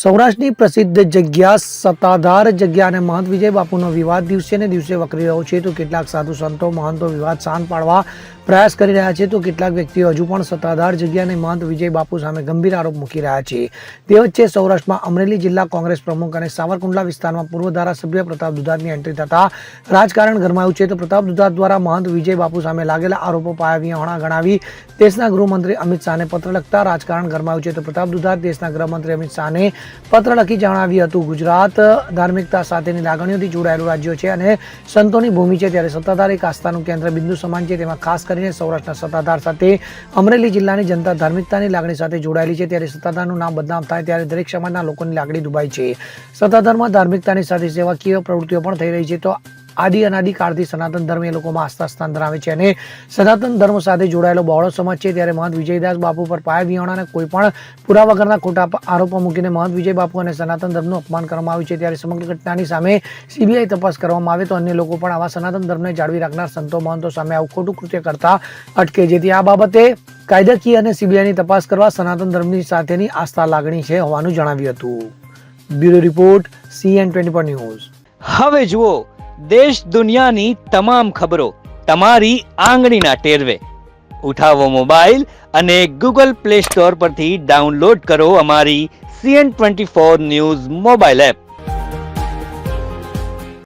સૌરાષ્ટ્રની પ્રસિદ્ધ જગ્યા સત્તાધાર જગ્યા અને મહંત વિજય બાપુનો વિવાદ દિવસે ને દિવસે વકરી રહ્યો છે. તો કેટલાક સાધુ સંતો મહંતો વિવાદ શાંત પાડવા પ્રયાસ કરી રહ્યા છે, તો કેટલાક વ્યક્તિઓ હજુ પણ સત્તાધાર જગ્યા અને મહંત વિજય બાપુ સામે ગંભીર આરોપ મૂકી રહ્યા છે. તે વચ્ચે સૌરાષ્ટ્રમાં અમરેલી જિલ્લા કોંગ્રેસ પ્રમુખ અને સાવરકુંડલા વિસ્તારમાં પૂર્વ ધારાસભ્ય પ્રતાપ દુધાતની એન્ટ્રી થતા રાજકારણ ગરમાયું છે. તો પ્રતાપ દુધાત દ્વારા મહંત વિજય બાપુ સામે લાગેલા આરોપો પાયાવિહોણા ગણાવી દેશના ગૃહમંત્રી અમિત શાહને પત્ર લખતા રાજકારણ ગરમાયું છે. તો પ્રતાપ દુધાત દેશના ગૃહમંત્રી અમિત શાહને પત્ર લખી જણાવ્યું હતું, ગુજરાત ધાર્મિકતા સાથેની લાગણીઓથી જોડાયેલું રાજ્ય છે અને સંતોની ભૂમિ છે, ત્યારે સત્તાધાર એક આસ્થાનું કેન્દ્ર બિંદુ સમાન છે. તેમાં ખાસ કરીને સૌરાષ્ટ્રના સત્તાધાર સાથે અમરેલી જિલ્લાની જનતા ધાર્મિકતાની લાગણી સાથે જોડાયેલી છે. ત્યારે સત્તાધારનું નામ બદનામ થાય ત્યારે દરેક સમાજના લોકોની લાગણી દુભાય છે. સત્તાધારમાં ધાર્મિકતાની સાથે સેવાકીય પ્રવૃત્તિઓ પણ થઈ રહી છે. તો આદિ અનાદિ કાળથી સનાતન ધર્મ એ લોકોમાં આસ્થા સ્થાન ધરાવે છે અને સનાતન ધર્મ સાથે જોડાયેલો બહોળો સમાજ છે. ત્યારે મહંત વિજયદાસ બાપુ પર પાયા વિહોણા કોઈ પણ પુરા વગરના ખોટા આરોપો મૂકીને મહંત વિજય બાપુ અને સનાતન ધર્મનું અપમાન કરવામાં આવ્યું છે. ત્યારે સમગ્ર ઘટનાની સામે સીબીઆઈ તપાસ કરવામાં આવે તો અન્ય લોકો પણ આવા સનાતન ધર્મને જાળવી રાખનાર સંતો મહંતો સામે આવું ખોટું કૃત્ય કરતા અટકે, જેથી આ બાબતે કાયદાકીય અને સીબીઆઈની તપાસ કરવા સનાતન ધર્મની સાથેની આસ્થા લાગણી છે હોવાનું જણાવ્યું હતું. Bureau report CN24 news. હવે જુઓ દેશ દુનિયાની તમામ ખબરો તમારી આંગળીના ટેરવે. ઉઠાવો મોબાઈલ અને Google Play Store પરથી ડાઉનલોડ કરો અમારી CN24 ન્યૂઝ મોબાઈલ એપ.